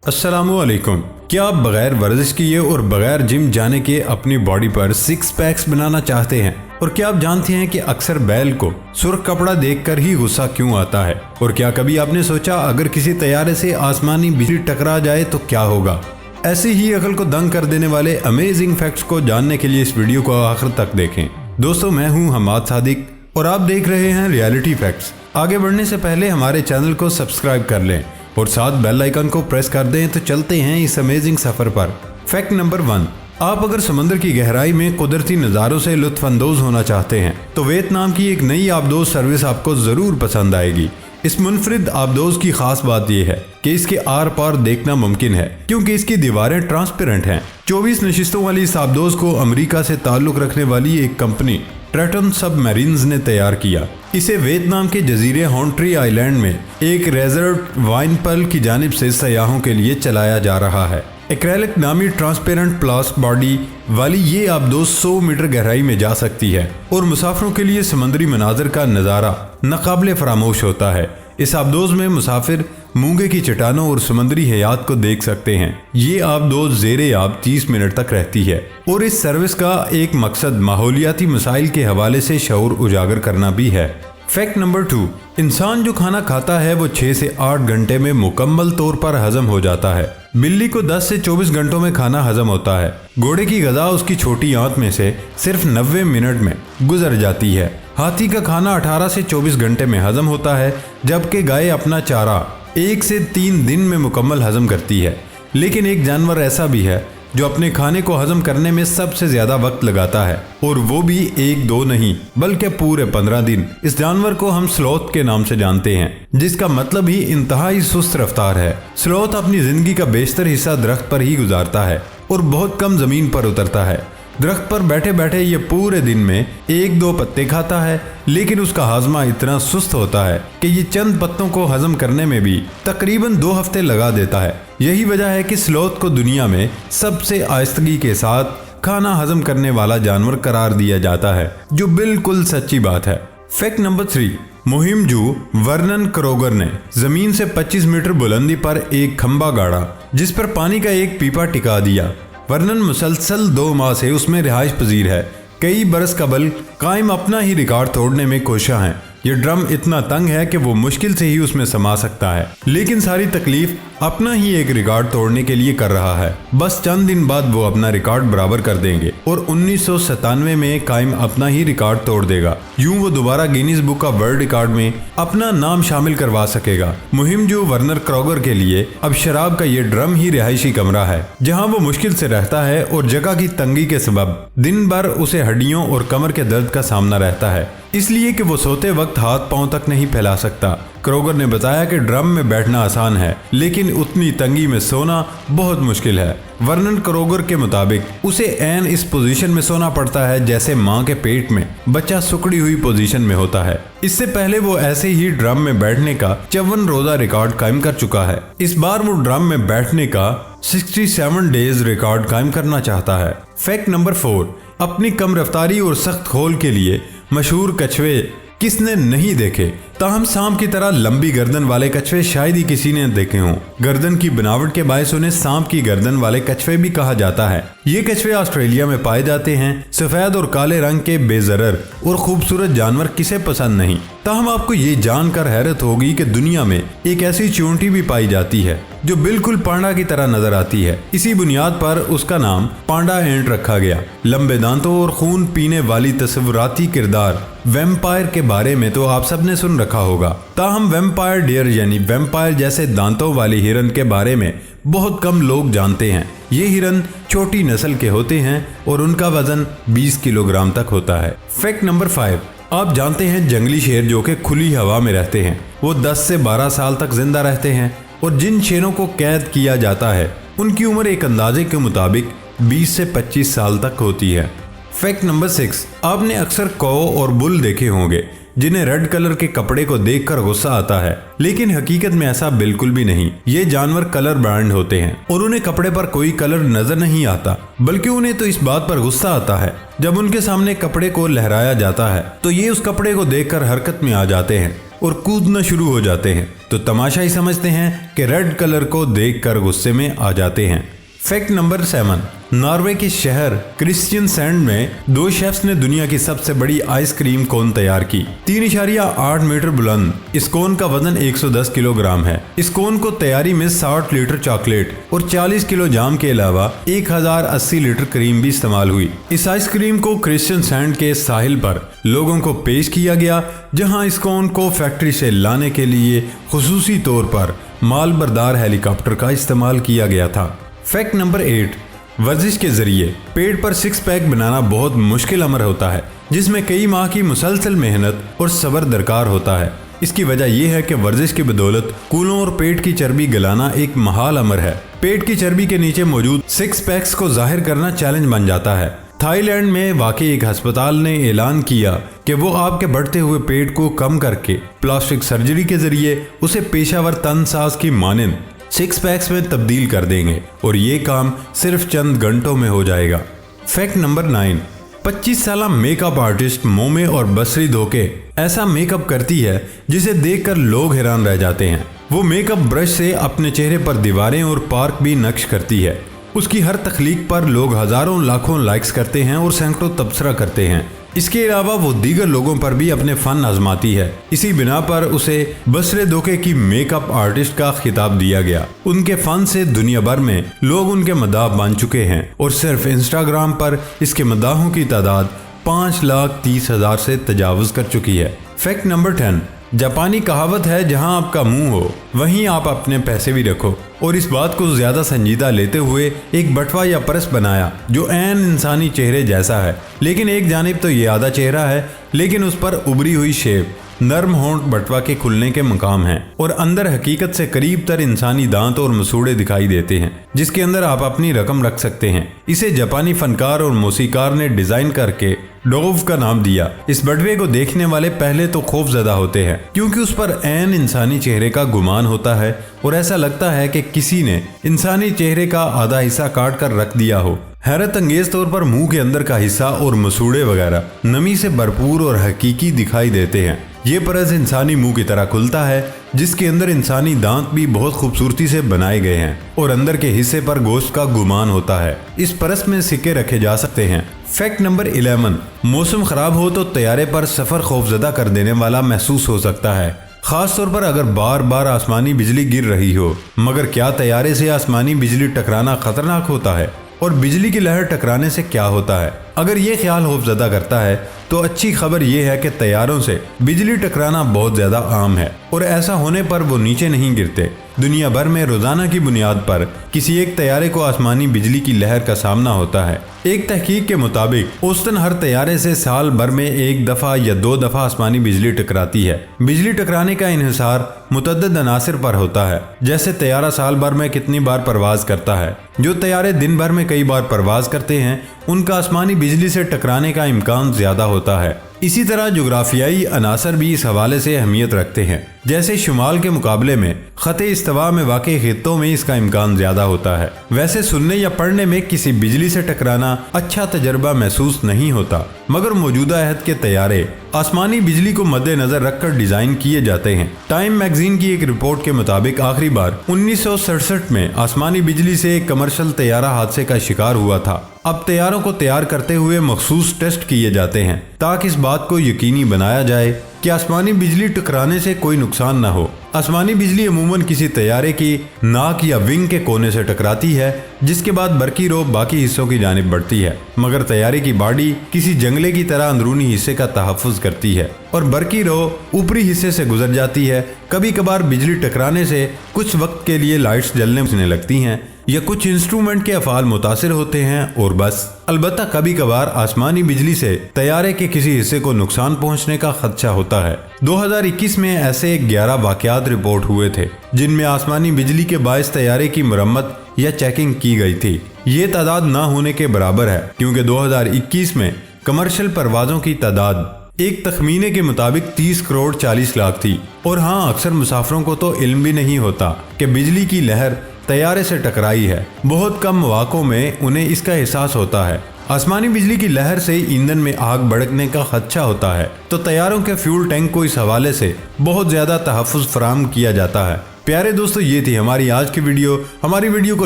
अस्सलामुअलैकुम। क्या आप बगैर वर्जिश किए और बगैर जिम जाने के अपनी बॉडी पर सिक्स पैक्स बनाना चाहते हैं? और क्या आप जानते हैं कि अक्सर बैल को सुर्ख कपड़ा देखकर ही गुस्सा क्यों आता है? और क्या कभी आपने सोचा अगर किसी तैयारे से आसमानी बिजली टकरा जाए तो क्या होगा? ऐसे ही अकल को दंग कर देने वाले अमेजिंग फैक्ट्स को जानने के लिए इस वीडियो को आखिर तक देखें। दोस्तों, मैं हूं हमाद सादिक और आप देख रहे हैं रियलिटी फैक्ट्स। आगे बढ़ने से पहले हमारे चैनल को सब्सक्राइब कर लें और साथ बेल आइकन को प्रेस कर दें। तो चलते हैं इस अमेजिंग सफर पर। फैक्ट नंबर 1, आप अगर समंदर की गहराई में कुदरती नज़ारों से लुत्फानंदोज होना चाहते हैं तो वियतनाम की एक नई आबदोज सर्विस आपको जरूर पसंद आएगी। इस मुनफरिद आबदोज की खास बात यह है कि इसके आर पार देखना मुमकिन है क्योंकि इसकी दीवारें ट्रांसपेरेंट हैं। 24 नशिस्तों वाली इस आबदोज को अमेरिका से ताल्लुक रखने वाली एक कंपनी ट्रेटन सबमरीन्स ने तैयार किया। इसे वियतनाम के जजीरे हॉन्ट्री आइलैंड में एक रेजर्ट वाइनपल की जानिब से सयाहों के लिए चलाया जा रहा है। एक्रेलिक नामी ट्रांसपेरेंट प्लास्टिक बॉडी वाली ये आबदोज 100 मीटर गहराई में जा सकती है और मुसाफिरों के लिए समुद्री मनाजर का नज़ारा नाकाबिले फरामोश होता है। इस आबदोज में मुसाफिर मूंगे की चट्टानों और समुद्री हयात को देख सकते हैं। ये आबदोज ज़ेरे आब 30 मिनट तक रहती है और इस सर्विस का एक मकसद माहौलियाती मसाइल के हवाले से शऊर उजागर करना भी है। फैक्ट नंबर 2, इंसान जो खाना खाता है वो 6 से 8 घंटे में मुकम्मल तौर पर हजम हो जाता है। बिल्ली को 10 से 24 घंटों में खाना हजम होता है। घोड़े की गज़ा उसकी छोटी आंत में से सिर्फ 90 मिनट में गुजर जाती है। हाथी का खाना 18 से 24 घंटे में हजम होता है, जबकि गाय अपना चारा 1 से 3 दिन में मुकम्मल हजम करती है। लेकिन एक जानवर ऐसा भी है जो अपने खाने को हजम करने में सबसे ज्यादा वक्त लगाता है, और वो भी 1-2 नहीं बल्कि पूरे 15 दिन। इस जानवर को हम स्लॉथ के नाम से जानते हैं, जिसका मतलब ही इंतहाई सुस्त रफ्तार है। स्लॉथ अपनी जिंदगी का बेशतर हिस्सा दरख्त पर ही गुजारता है और बहुत कम जमीन पर उतरता है। दरख्त पर बैठे बैठे ये पूरे दिन में 1-2 पत्ते खाता है, लेकिन उसका हाजमा इतना सुस्त होता है कि ये चंद पत्तों को हजम करने में भी तकरीबन 2 हफ्ते लगा देता है। यही वजह है कि स्लॉथ को दुनिया में सबसे आहिस्तगी के साथ खाना हजम करने वाला जानवर करार दिया जाता है, जो बिल्कुल सच्ची बात है। फैक्ट नंबर 3, मुहिमजू वर्नन क्रोगर ने जमीन से 25 मीटर बुलंदी पर एक खंबा गाड़ा जिस पर पानी का एक पीपा टिका दिया। वर्नन मुसलसल 2 माह से उसमें रिहाइश पजीर है। कई बरस कबल कायम अपना ही रिकॉर्ड तोड़ने में कोशिश है। ये ड्रम इतना तंग है कि वो मुश्किल से ही उसमें समा सकता है, लेकिन सारी तकलीफ अपना ही एक रिकॉर्ड तोड़ने के लिए कर रहा है। बस चंद दिन बाद वो अपना रिकॉर्ड बराबर कर देंगे और 1997 में कायम अपना ही रिकॉर्ड तोड़ देगा। यूं वो दोबारा Guinness book of world record में अपना नाम शामिल करवा सकेगा। मुहिमजू वर्नर क्रोगर के लिए अब शराब का ये ड्रम ही रिहायशी कमरा है, जहाँ वो मुश्किल से रहता है और जगह की तंगी के सबब दिन भर उसे हड्डियों और कमर के दर्द का सामना रहता है, इसलिए कि वो सोते वक्त हाथ पांव तक नहीं फैला सकता। क्रोगर ने बताया कि ड्रम में बैठना आसान है, लेकिन उतनी तंगी में सोना बहुत मुश्किल है। वर्नन क्रोगर के मुताबिक उसे ऐन इस पोजीशन में सोना पड़ता है जैसे माँ के पेट में बच्चा सुकड़ी हुई पोजीशन में होता है। इससे पहले वो ऐसे ही ड्रम में बैठने का 54 रोजा रिकॉर्ड कायम कर चुका है। इस बार वो ड्रम में बैठने का 67 डेज रिकॉर्ड कायम करना चाहता है। फैक्ट नंबर 4, अपनी कम रफ्तारी और सख्त खोल के लिए मशहूर कछुए किसने नहीं देखे? ताहम सांप की तरह लंबी गर्दन वाले कछुए शायद ही किसी ने देखे हों। गर्दन की बनावट के बायस उन्हें सांप की गर्दन वाले कछुए भी कहा जाता है। ये कछुए ऑस्ट्रेलिया में पाए जाते हैं। सफेद और काले रंग के बेजरर और खूबसूरत जानवर किसे पसंद नहीं। ताहम आपको ये जानकर हैरत होगी कि दुनिया में एक ऐसी चूंटी भी पाई जाती है जो बिल्कुल पांडा की तरह नजर आती है। इसी बुनियाद पर उसका नाम पांडा एंट रखा गया। लंबे दांतों और खून पीने वाली तस्वुराती किरदार वैम्पायर के बारे में तो आप सबने सुन रखा होगा। ताहम वैम्पायर डियर यानी वैम्पायर जैसे दांतों वाली हिरन के बारे में बहुत कम लोग जानते हैं। ये हिरन छोटी नस्ल के होते हैं और उनका वजन 20 किलोग्राम तक होता है। फैक्ट नंबर 5, आप जानते हैं जंगली शेर जो कि खुली हवा में रहते हैं वो 10 से 12 साल तक जिंदा रहते हैं, और जिन शेरों को कैद किया जाता है उनकी उम्र एक अंदाजे के मुताबिक 20 से 25 साल तक होती है। फैक्ट नंबर 6, आपने अक्सर कौ और बुल देखे होंगे जिन्हें रेड कलर के कपड़े को देखकर गुस्सा आता है, लेकिन हकीकत में ऐसा बिल्कुल भी नहीं। ये जानवर कलर ब्रांड होते हैं और उन्हें कपड़े पर कोई कलर नजर नहीं आता, बल्कि उन्हें तो इस बात पर गुस्सा आता है जब उनके सामने कपड़े को लहराया जाता है तो ये उस कपड़े को देखकर हरकत में आ जाते हैं और कूदना शुरू हो जाते हैं। तो तमाशा ही समझते हैं कि रेड कलर को देखकर गुस्से में आ जाते हैं। फैक्ट नंबर 7, नॉर्वे के शहर क्रिस्टियनसैंड में 2 शेफ्स ने दुनिया की सबसे बड़ी आइसक्रीम कोन तैयार की। 3.8 मीटर बुलंद इस कोन का वजन 110 किलोग्राम है। इस कोन को तैयारी में 60 लीटर चॉकलेट और 40 किलो जाम के अलावा 1080 लीटर क्रीम भी इस्तेमाल हुई। इस आइसक्रीम को क्रिस्टियनसैंड के साहिल पर लोगों को पेश किया गया, जहां इस कोन को फैक्ट्री से लाने के लिए खुसूसी तौर पर माल बरदार हेलीकॉप्टर का इस्तेमाल किया गया था। फैक्ट नंबर 8, वर्जिश के जरिए पेट पर 6 पैक बनाना बहुत मुश्किल अमर होता है, जिसमें कई माह की मुसलसल मेहनत और सब्र दरकार होता है। इसकी वजह यह है कि वर्जिश की बदौलत कूलों और पेट की चर्बी गलाना एक महाल अमर है। पेट की चर्बी के नीचे मौजूद 6 पैक्स को जाहिर करना चैलेंज बन जाता है। थाईलैंड में वाकई एक अस्पताल ने ऐलान किया कि वो आपके बढ़ते हुए पेट को कम करके प्लास्टिक सर्जरी के जरिए उसे पेशावर तनसाज की मानंद 6 पैक्स में तब्दील कर देंगे और ये काम सिर्फ चंद घंटों में हो जाएगा। फैक्ट नंबर 9, 25 साल मेकअप आर्टिस्ट मोमे और बसरी धोके ऐसा मेकअप करती है जिसे देखकर लोग हैरान रह जाते हैं। वो मेकअप ब्रश से अपने चेहरे पर दीवारें और पार्क भी नक्श करती है। उसकी हर तख्लीक पर लोग हजारों लाखों लाइक्स करते हैं और सैकड़ों तबसरा करते हैं। इसके अलावा वो दीगर लोगों पर भी अपने फन आजमाती है। इसी बिना पर उसे बसरे धोखे की मेकअप आर्टिस्ट का खिताब दिया गया। उनके फन से दुनिया भर में लोग उनके मदाह बन चुके हैं और सिर्फ इंस्टाग्राम पर इसके मदाहों की तादाद 5,30,000 से तजावुज कर चुकी है। फैक्ट नंबर 10, जापानी कहावत है, जहां आपका मुंह हो वहीं आप अपने पैसे भी रखो। और इस बात को ज्यादा संजीदा लेते हुए एक बटवा या परस बनाया जो ऐन इंसानी चेहरे जैसा है, लेकिन एक जानिब तो ये आधा चेहरा है, लेकिन उस पर उभरी हुई शेप नर्म होंठ बटवा के खुलने के मकाम है और अंदर हकीकत से करीब तर इंसानी दांत और मसूड़े दिखाई देते हैं, जिसके अंदर आप अपनी रकम रख सकते हैं। इसे जापानी फनकार और मौसीकार ने डिजाइन करके डोव का नाम दिया। इस बटवे को देखने वाले पहले तो खौफजदा होते हैं, क्योंकि उस पर ऐन इंसानी चेहरे का गुमान होता है और ऐसा लगता है कि किसी ने इंसानी चेहरे का आधा हिस्सा काट कर रख दिया हो। हैरत अंगेज तौर पर मुंह के अंदर का हिस्सा और मसूड़े वगैरह नमी से भरपूर और हकीकी दिखाई देते हैं। ये परस इंसानी मुंह की तरह खुलता है, जिसके अंदर इंसानी दांत भी बहुत खूबसूरती से बनाए गए हैं और अंदर के हिस्से पर गोश्त का गुमान होता है। इस परस में सिक्के रखे जा सकते हैं। फैक्ट नंबर 11, मौसम खराब हो तो तैयारे पर सफर खौफजदा कर देने वाला महसूस हो सकता है, खास तौर पर अगर बार बार आसमानी बिजली गिर रही हो। मगर क्या तैयारे से आसमानी बिजली टकराना खतरनाक होता है? और बिजली की लहर टकराने से क्या होता है? अगर ये ख्याल खौफजदा करता है तो अच्छी खबर यह है कि तैयारों से बिजली टकराना बहुत ज्यादा आम है और ऐसा होने पर वो नीचे नहीं गिरते। दुनिया भर में रोजाना की बुनियाद पर किसी एक तैयारे को आसमानी बिजली की लहर का सामना होता है। एक तहकीक के मुताबिक औसतन हर तैयारे से साल भर में 1 दफा या 2 दफा आसमानी बिजली टकराती है। बिजली टकराने का इन्हिसार मुतअद्दिद अनासिर पर होता है, जैसे तैयारा साल भर में कितनी बार परवाज करता है। जो तैयारे दिन भर में कई बार परवाज करते हैं उनका आसमानी बिजली से टकराने का इम्कान ज्यादा होता है। इसी तरह जोग्राफियाई अनासर भी इस हवाले से अहमियत रखते हैं, जैसे शुमाल के मुकाबले में खते इस्तवा में वाक़ई खित्तों में इसका इम्कान ज्यादा होता है। वैसे सुनने या पढ़ने में किसी बिजली से टकराना अच्छा तजर्बा महसूस नहीं होता, मगर मौजूदा अहद के तैयारे आसमानी बिजली को मद्देनजर रखकर डिजाइन किए जाते हैं। टाइम मैगजीन की एक रिपोर्ट के मुताबिक आखिरी बार 1967 में आसमानी बिजली से एक कमर्शियल तैयारा हादसे का शिकार हुआ था। अब तैयारों को तैयार करते हुए मखसूस टेस्ट किए जाते हैं ताकि इस बात को यकीनी बनाया जाए कि आसमानी बिजली टकराने से कोई नुकसान न हो। आसमानी बिजली अमूमन किसी तैयारे की नाक या विंग के कोने से टकराती है, जिसके बाद बरकी रो बाकी हिस्सों की जानिब बढ़ती है, मगर तैयारे की बॉडी किसी जंगले की तरह अंदरूनी हिस्से का तहफ़्फ़ुज़ करती है और बरकी रो ऊपरी हिस्से से गुजर जाती है। कभी कभार बिजली टकराने से कुछ वक्त के लिए लाइट्स जलने लगती हैं या कुछ इंस्ट्रूमेंट के अफ़ाल मुतासिर होते हैं और बस। अलबत्ता कभी कभार आसमानी बिजली से तैयारे के किसी हिस्से को नुकसान पहुंचने का खदशा होता है। 2021 में ऐसे 11 वाक़यात रिपोर्ट हुए थे जिनमें आसमानी बिजली के बायस तैयारे की मरम्मत या चेकिंग की गई थी। ये तादाद ना होने के बराबर है, क्योंकि 2021 में कमर्शियल परवाजों की तादाद एक तखमीने के मुताबिक 30 करोड़ 40 लाख थी। और हाँ, अक्सर मुसाफिरों को तो इल्म भी नहीं होता कि बिजली की लहर तैयारे से टकराई है। बहुत कम मौक़ों में उन्हें इसका एहसास होता है। आसमानी बिजली की लहर से ईंधन में आग भड़कने का खदशा होता है, तो तैयारों के फ्यूल टैंक को इस हवाले से बहुत ज्यादा तहफ़्फ़ुज़ फराहम किया जाता है। प्यारे दोस्तों, ये थी हमारी आज की वीडियो। हमारी वीडियो को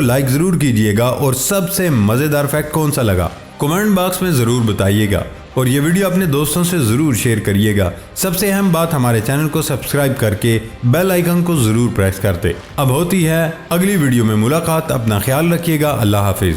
लाइक जरूर कीजिएगा और सबसे मजेदार फैक्ट कौन सा लगा कमेंट बॉक्स में जरूर बताइएगा और ये वीडियो अपने दोस्तों से जरूर शेयर करिएगा। सबसे अहम बात, हमारे चैनल को सब्सक्राइब करके बेल आइकन को जरूर प्रेस कर दे। अब होती है अगली वीडियो में मुलाकात। अपना ख्याल रखिएगा। अल्लाह हाफिज।